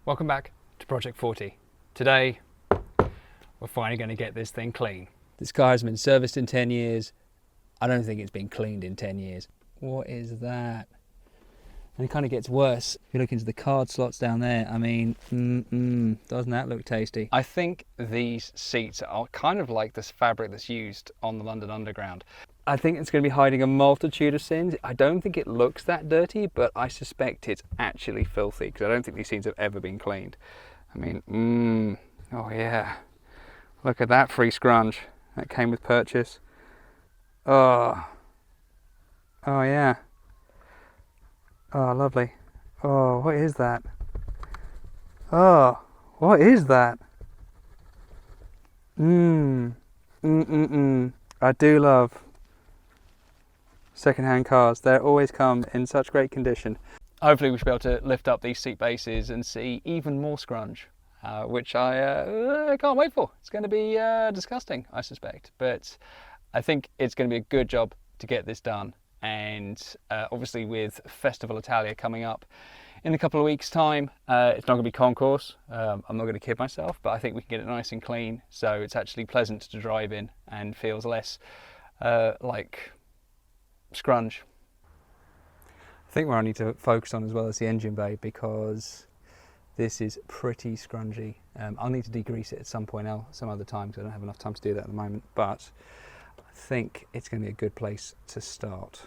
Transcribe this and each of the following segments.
Welcome back to Project 40. Today, we're finally going to get this thing clean. This car has been serviced in 10 years. I don't think it's been cleaned in 10 years. What is that? And it kind of gets worse. If you look into the card slots down there, I mean, doesn't that look tasty? I think these seats are kind of like this fabric that's used on the London Underground. I think it's going to be hiding a multitude of sins. I don't think it looks that dirty, but I suspect it's actually filthy because I don't think these seats have ever been cleaned. I mean, oh yeah. Look at that free scrunch that came with purchase. Oh yeah. Oh, lovely. Oh, what is that? Oh, what is that? I do love second-hand cars. They always come in such great condition. Hopefully we should be able to lift up these seat bases and see even more scrunch, which I can't wait for. It's going to be disgusting, I suspect, but I think it's going to be a good job to get this done. And obviously with Festival Italia coming up in a couple of weeks' time, it's not going to be concourse. I'm not going to kid myself, but I think we can get it nice and clean, so it's actually pleasant to drive in and feels less like scrunch. I think where I need to focus on as well is the engine bay, because this is pretty scrungy. I'll need to degrease it at some point else, some other time, because I don't have enough time to do that at the moment, but I think it's going to be a good place to start.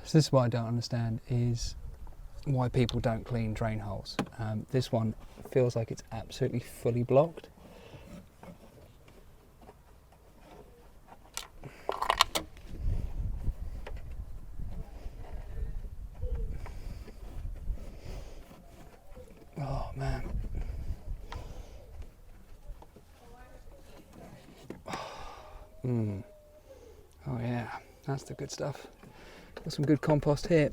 So this is what I don't understand, is why people don't clean drain holes. This one feels like it's absolutely fully blocked. Oh man. Oh yeah, that's the good stuff. Got some good compost here.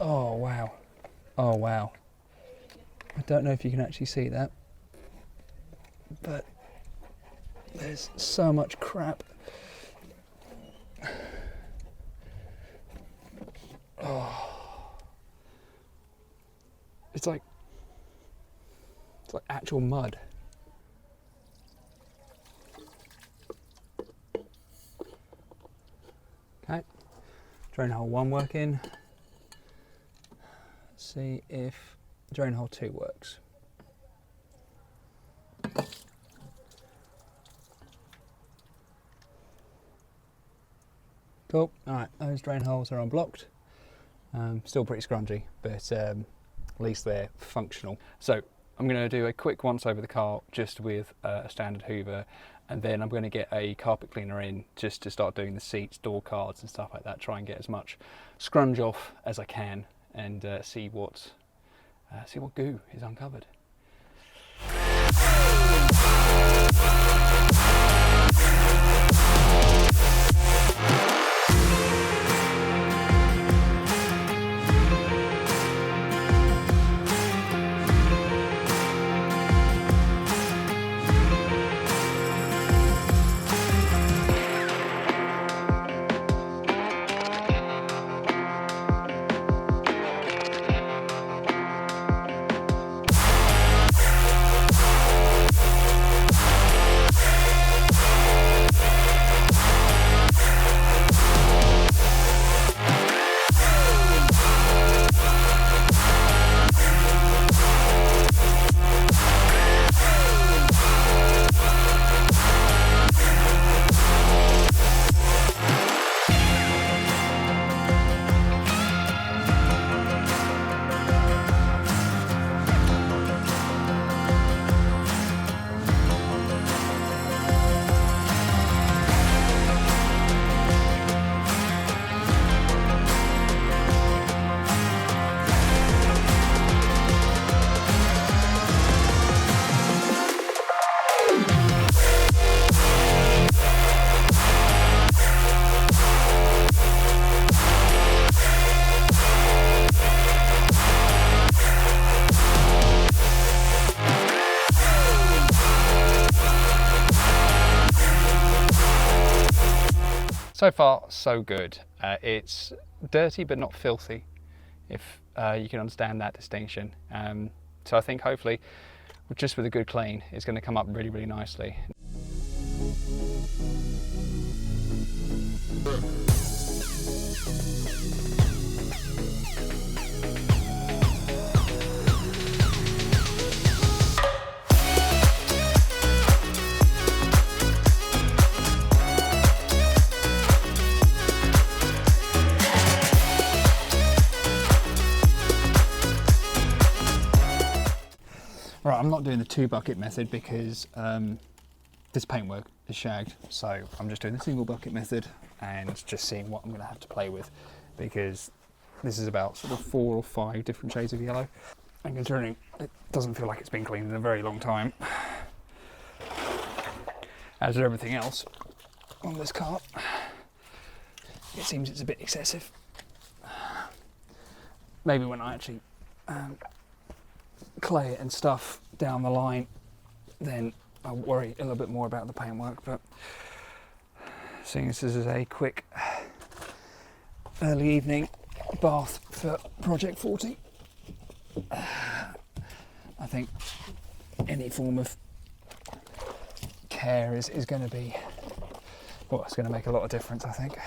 Oh wow. Oh wow. I don't know if you can actually see that, but there's so much crap. Oh. It's like actual mud. Okay, drain hole 1 working. Let's see if drain hole 2 works. Cool. Alright, those drain holes are unblocked. Still pretty scrungy, but at least they're functional. So I'm going to do a quick once over the car just with a standard hoover, and then I'm going to get a carpet cleaner in just to start doing the seats, door cards and stuff like that, try and get as much scrunch off as I can, and see what goo is uncovered. So far, so good. It's dirty but not filthy, if you can understand that distinction. So I think hopefully, just with a good clean, it's going to come up really, really nicely. Right, I'm not doing the 2-bucket method because this paintwork is shagged, so I'm just doing the single bucket method and just seeing what I'm going to have to play with, because this is about sort of 4 or 5 different shades of yellow, and considering it doesn't feel like it's been cleaned in a very long time, as with everything else on this car, it seems it's a bit excessive. Maybe when I actually clay it and stuff down the line, then I'll worry a little bit more about the paintwork, but seeing as this is a quick early evening bath for Project 40, I think any form of care is going to be, well, it's going to make a lot of difference, I think.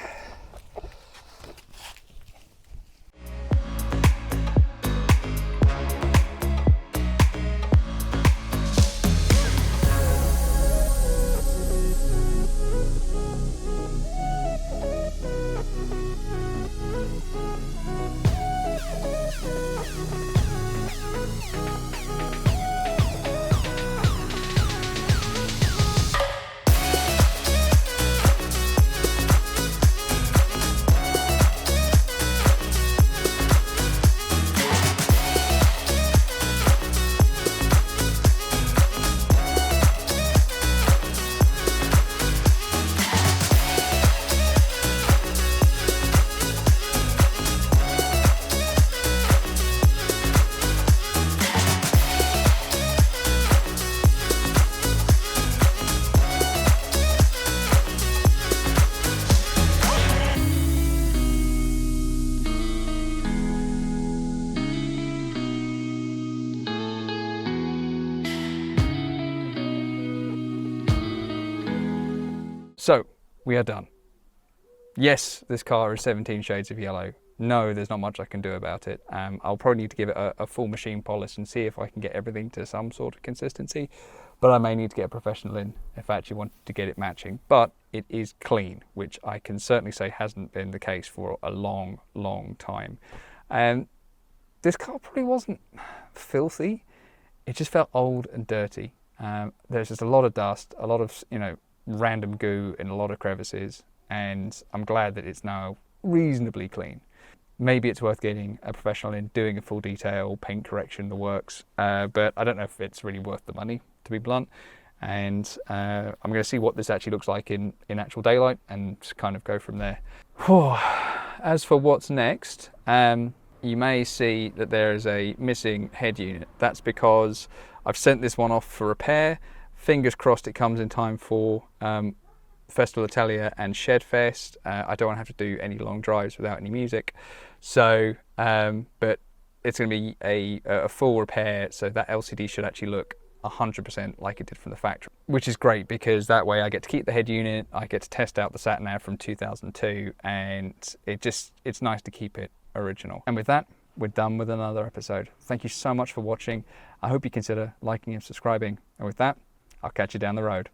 So, we are done. Yes, this car is 17 shades of yellow. No, there's not much I can do about it. I'll probably need to give it a full machine polish and see if I can get everything to some sort of consistency, but I may need to get a professional in if I actually want to get it matching. But it is clean, which I can certainly say hasn't been the case for a long, long time. This car probably wasn't filthy. It just felt old and dirty. There's just a lot of dust, a lot of, random goo in a lot of crevices, and I'm glad that it's now reasonably clean. Maybe it's worth getting a professional in, doing a full detail, paint correction, the works, but I don't know if it's really worth the money, to be blunt. And I'm going to see what this actually looks like in actual daylight and just kind of go from there. As for what's next, you may see that there is a missing head unit. That's because I've sent this one off for repair. Fingers crossed it comes in time for Festival Italia and Shedfest. I don't want to have to do any long drives without any music. So, but it's going to be a full repair, so that LCD should actually look 100% like it did from the factory, which is great because that way I get to keep the head unit, I get to test out the sat-nav from 2002, and it's nice to keep it original. And with that, we're done with another episode. Thank you so much for watching. I hope you consider liking and subscribing. And with that, I'll catch you down the road.